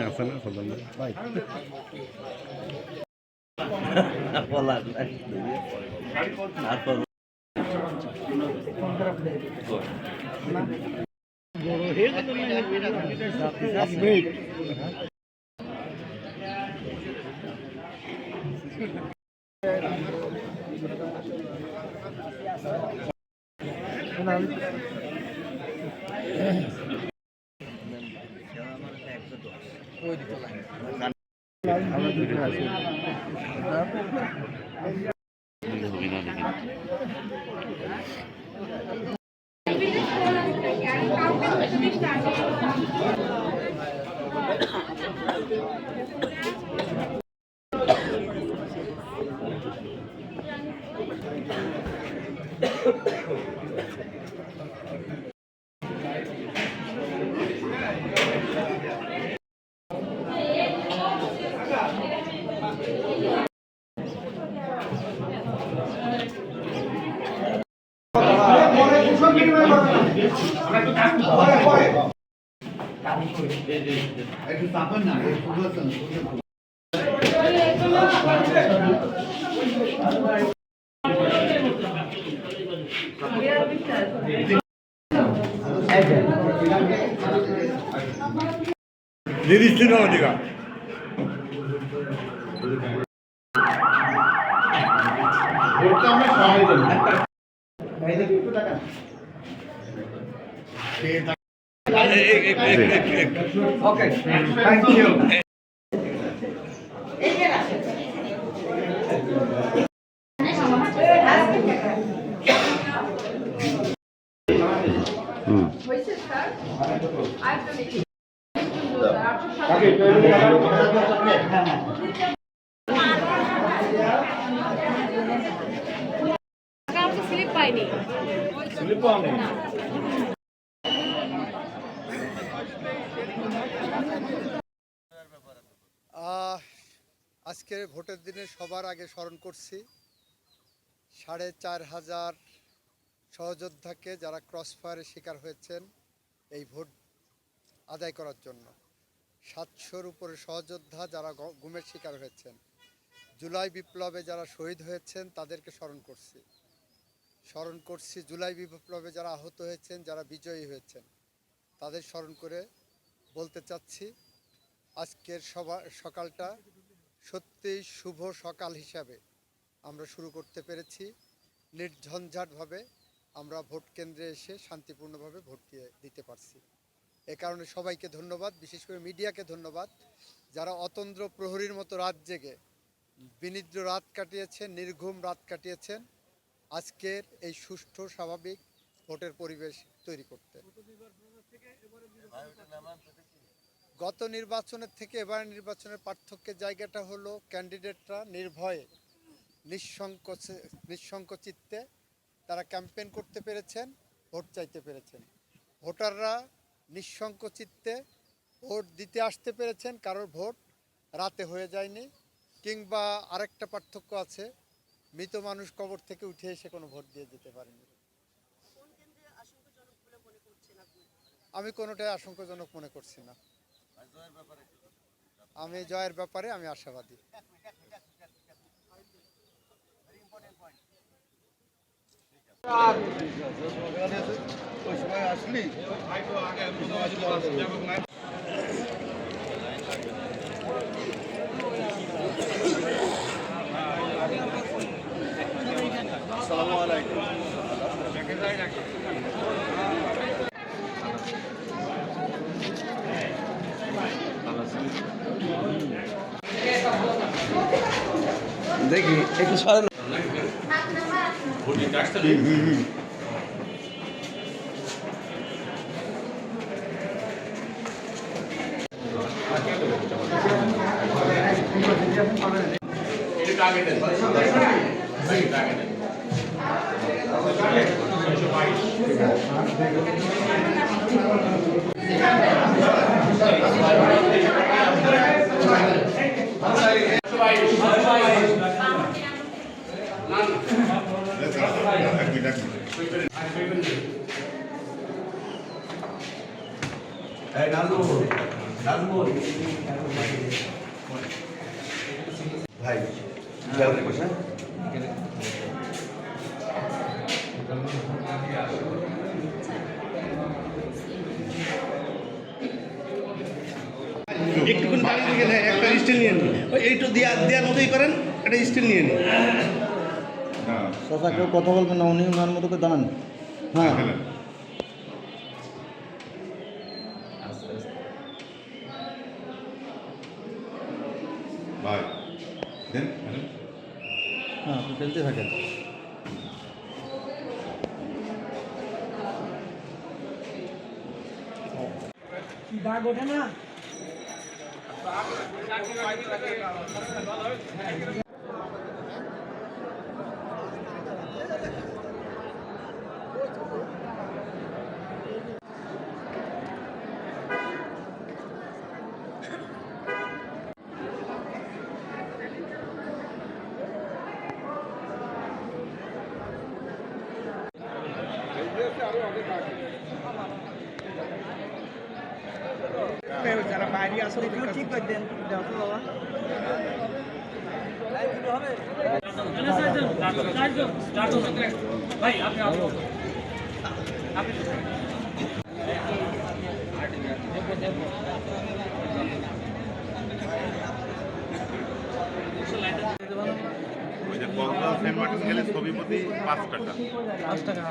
আছে না ভাই একটু চাপেন না লিরিস্টিনো দিগা ভোটটা আমরা সবাই দেব ভাইদের একটু টাকা ওকে থ্যাংক ইউ স্লিপ পাইনি স্লিপ পাওনি আজকের ভোটের দিনে সবার আগে স্মরণ করছি ৪,৫০০ সহযোদ্ধাকে যারা ক্রসফায়ারের শিকার হয়েছেন এই ভোট আদায় করার জন্য। ৭০০-র উপরে সহযোদ্ধা যারা গুমের শিকার হয়েছেন, জুলাই বিপ্লবে যারা শহীদ হয়েছেন তাদেরকে স্মরণ করছি। জুলাই বিপ্লবে যারা আহত হয়েছেন, যারা বিজয়ী হয়েছেন তাদের স্মরণ করে বলতে চাচ্ছি আজকের সকালটা সত্যিই শুভ সকাল হিসাবে আমরা শুরু করতে পেরেছি। নির্ঝঞ্ঝাটভাবে আমরা ভোট কেন্দ্রে এসে শান্তিপূর্ণভাবে ভোট দিতে পারছি। এ কারণে সবাইকে ধন্যবাদ, বিশেষ করে মিডিয়াকে ধন্যবাদ যারা অতন্দ্র প্রহরীর মতো রাত জেগে বিনিদ্র রাত কাটিয়েছেন, নির্ঘুম রাত কাটিয়েছেন আজকের এই সুষ্ঠু স্বাভাবিক ভোটের পরিবেশ তৈরি করতে। গত নির্বাচনের থেকে এবারের নির্বাচনের পার্থক্যের জায়গাটা হলো ক্যান্ডিডেটরা নির্ভয়ে নিঃসংকোচিত্তে তারা ক্যাম্পেইন করতে পেরেছেন, ভোট চাইতে পেরেছেন। ভোটাররা নিঃসংকোচিত্তে ভোট দিতে আসতে পেরেছেন, কারোর ভোট রাতে হয়ে যায়নি। কিংবা আরেকটা পার্থক্য আছে, মৃত মানুষ কবর থেকে উঠে এসে কোনো ভোট দিয়ে যেতে পারেনি। আমি কোনোটাই আশঙ্কাজনক মনে করছি না। আমি জয়ের ব্যাপারে আমি আশাবাদী। আসসালামু আলাইকুম। দেখি একটু সরেন। ভাই যাওয়ার কথা একটুখানি দাঁড়িয়ে থেকে নেয় একটা স্টিল নিয়ে নিন ওই এইটু দেওয়ার মতোই করেন একটা স্টিল নিয়ে নিন চাচা কেউ কথা বলবেন না উনি ওনার মতো করে দাঁড়ান হ্যাঁ ভাই দেন হ্যাঁ আপনি ফেলতে থাকেন দাগ ওঠে না যারা বাইরে আসলে ঠিক করে দেন বাবা ভাই আপনি ওই যে কক্সবাজার সেন্ট মার্টিন গেলে ছবি প্রতি 5 টাকা। 5 টাকা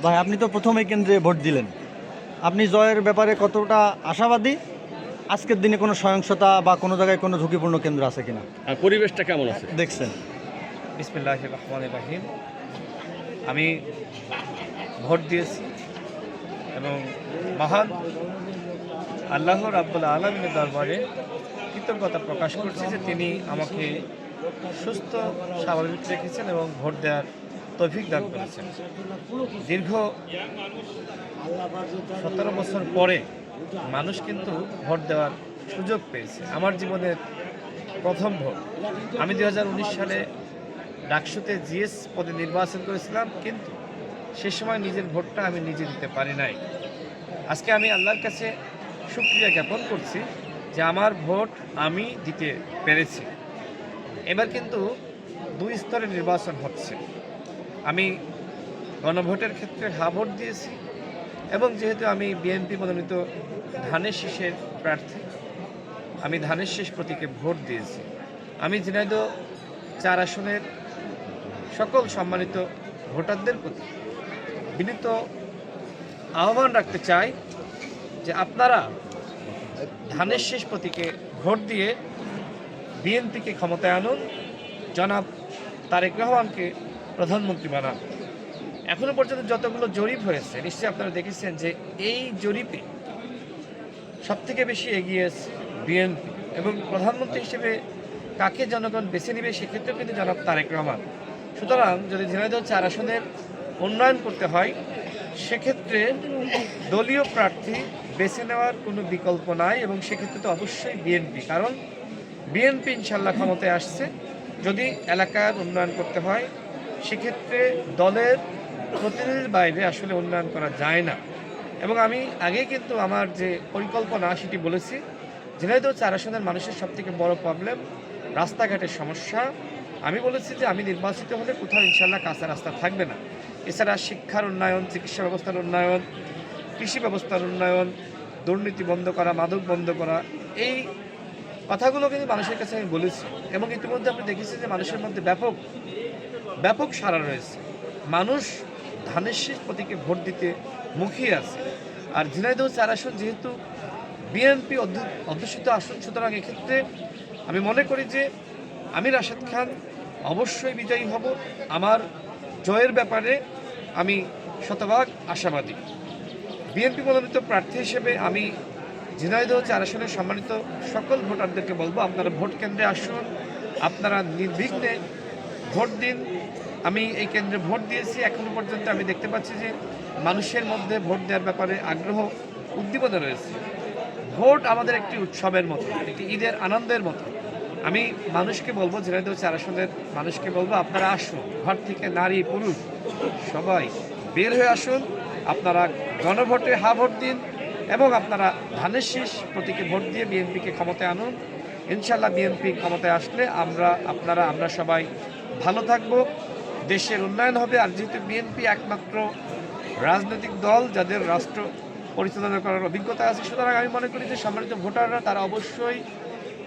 ভাই আপনি তো প্রথমে কেন্দ্রে ভোট দিলেন আপনি জয়ের ব্যাপারে কতটা আশাবাদী আজকের দিনে কোনো সহিংসতা বা কোনো জায়গায় কোনো ঝুঁকিপূর্ণ কেন্দ্র আছে কিনা আর পরিবেশটা কেমন আছে দেখছেন বিসমিল্লাহির রহমানির রহিম আমি ভোট দিয়েছি এবং মহান আল্লাহ রাব্বুল আলামিনের দরবারে কৃতজ্ঞতা প্রকাশ করছি যে তিনি আমাকে সুস্থ স্বাভাবিক রেখেছেন এবং ভোট দেওয়ার তৌফিক দান করেছেন দীর্ঘ 17 বছর পরে মানুষ কিন্তু ভোট দেওয়ার সুযোগ পেয়েছে আমার জীবনের প্রথম ভোট আমি 2019 সালে ডাকসুতে জিএস পদে নির্বাচন করেছিলাম কিন্তু সে সময় নিজের ভোটটা আমি নিজে দিতে পারি নাই আজকে আমি আল্লাহর কাছে শুকরিয়া জ্ঞাপন করছি যে আমার ভোট আমি দিতে পেরেছি এবার কিন্তু 2 স্তরে নির্বাচন হচ্ছে আমি গণভোটের ক্ষেত্রে হা ভোট দিয়েছি এবং যেহেতু আমি বিএনপি মনোনীত ধানের শীষের প্রার্থী আমি ধানের শীষ প্রতীকে ভোট দিয়েছি আমি ঝিনাইদহ 4 আসনের সকল সম্মানিত ভোটারদের প্রতি বিনীত আহ্বান রাখতে চাই যে আপনারা ধানের শীষ প্রতীকে ভোট দিয়ে বিএনপিকে ক্ষমতায় আনুন জনাব তারেক রহমানকে প্রধানমন্ত্রী বানান এখনো পর্যন্ত যতগুলো জরিপ হয়েছে নিশ্চয়ই আপনারা দেখেছেন যে এই জরিপে সবথেকে বেশি এগিয়ে আছে বিএনপি এবং প্রধানমন্ত্রী হিসেবে কাকে জনগণ বেছে নেবে সেক্ষেত্রেও কিন্তু জনাব তারেক রহমান সুতরাং যদি ঝিনাইদহ 4 আসনের উন্নয়ন করতে হয় সেক্ষেত্রে দলীয় প্রার্থী বেছে নেওয়ার কোনো বিকল্প নাই এবং সেক্ষেত্রে তো অবশ্যই বিএনপি কারণ বিএনপি ইনশাল্লাহ ক্ষমতায় আসছে যদি এলাকার উন্নয়ন করতে হয় সেক্ষেত্রে দলের প্রতিনিধির বাইরে আসলে উন্নয়ন করা যায় না এবং আমি আগে কিন্তু আমার যে পরিকল্পনা সেটি বলেছি ঝিনাইদহ 4 আসনের মানুষের সবথেকে বড় প্রবলেম রাস্তাঘাটের সমস্যা আমি বলেছি যে আমি নির্বাচিত হলে কোথাও ইনশাল্লাহ কাঁচা রাস্তা থাকবে না এছাড়া শিক্ষার উন্নয়ন চিকিৎসা ব্যবস্থার উন্নয়ন কৃষি ব্যবস্থার উন্নয়ন দুর্নীতি বন্ধ করা মাদক বন্ধ করা এই কথাগুলো কিন্তু মানুষের কাছে আমি বলেছি এবং ইতিমধ্যে আপনি দেখেছি যে মানুষের মধ্যে ব্যাপক সাড়া রয়েছে মানুষ ধানের শীষ প্রতীকে ভোট দিতে মুখিয়ে আছে আর ঝিনাইদহ 4 আসন যেহেতু বিএনপি অধ্যুষিত আসন সুতরাং এক্ষেত্রে আমি মনে করি যে আমি রাশেদ খান অবশ্যই বিজয়ী হব আমার জয়ের ব্যাপারে আমি শতভাগ আশাবাদী বিএনপি মনোনীত প্রার্থী হিসেবে আমি ঝিনাইদহ 4 আসনের সম্মানিত সকল ভোটারদেরকে বলবো আপনারা ভোট কেন্দ্রে আসুন আপনারা নির্বিঘ্নে ভোট দিন আমি এই কেন্দ্রে ভোট দিয়েছি এখনো পর্যন্ত আমি দেখতে পাচ্ছি যে মানুষের মধ্যে ভোট দেওয়ার ব্যাপারে আগ্রহ উদ্দীপনা রয়েছে ভোট আমাদের একটি উৎসবের মতো একটি ঈদের আনন্দের মতো আমি মানুষকে বলবো, ঝিনাইদহ 4 আসনের মানুষকে বলবো, আপনারা আসুন, ঘর থেকে নারী পুরুষ সবাই বের হয়ে আসুন, আপনারা গণভোটে হা ভোট দিন এবং আপনারা ধানের শীষ প্রতীকে ভোট দিয়ে বিএনপিকে ক্ষমতায় আনুন। ইনশাল্লাহ বিএনপি ক্ষমতায় আসলে আমরা সবাই ভালো থাকব, দেশের উন্নয়ন হবে। আর যেহেতু বিএনপি একমাত্র রাজনৈতিক দল যাদের রাষ্ট্র পরিচালনা করার অভিজ্ঞতা আছে, সুতরাং আমি মনে করি যে সম্মানিত ভোটাররা তারা অবশ্যই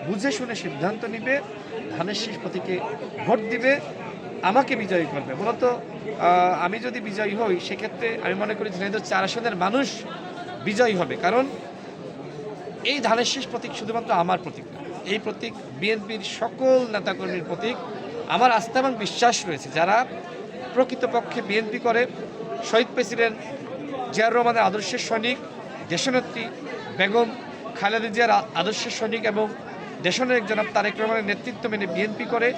বুঝে শুনে সিদ্ধান্ত নিবে, ধানের শীষ প্রতীকে ভোট দিবে, আমাকে বিজয়ী করবে। মূলত আমি যদি বিজয়ী হই সেক্ষেত্রে আমি মনে করি ঝিনাইদহ 4 আসনের মানুষ বিজয়ী হবে, কারণ এই ধানের শীষ প্রতীক শুধুমাত্র আমার প্রতীক না, এই প্রতীক বিএনপির সকল নেতাকর্মীর প্রতীক। আমার আস্থা এবং বিশ্বাস রয়েছে যারা প্রকৃতপক্ষে বিএনপি করে, শহীদ প্রেসিডেন্ট জিয়াউর রহমানের আদর্শের সৈনিক, দেশনেত্রী বেগম খালেদা জিয়ার আদর্শের সৈনিক এবং দেশনায়ক জনাব তারেক রহমানের নেতৃত্ব মেনে বিএনপি করে,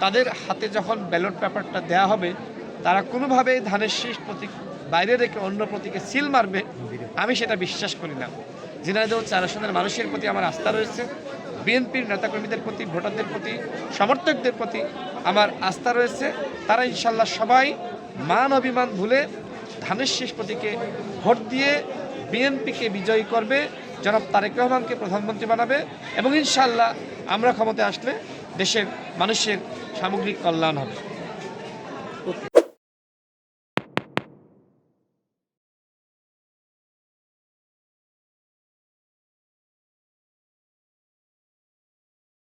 তাদের হাতে যখন ব্যালট পেপারটা দেওয়া হবে তারা কোনোভাবেই ধানের শীষ প্রতীক বাইরে রেখে অন্য প্রতীকে সিল মারবে, আমি সেটা বিশ্বাস করি না। ঝিনাইদহ 4 আসনের মানুষের প্রতি আমার আস্থা রয়েছে, বিএনপির নেতাকর্মীদের প্রতি, ভোটারদের প্রতি, সমর্থকদের প্রতি আমার আস্থা রয়েছে। তারা ইনশাল্লাহ সবাই মান অভিমান ভুলে ধানের শীষ প্রতীকে ভোট দিয়ে বিএনপিকে বিজয়ী করবে, জনাব তারেক রহমানকে প্রধানমন্ত্রী বানাবে এবং ইনশাল্লাহ আমরা ক্ষমতায় আসলে দেশের মানুষের সামগ্রিক কল্যাণ হবে।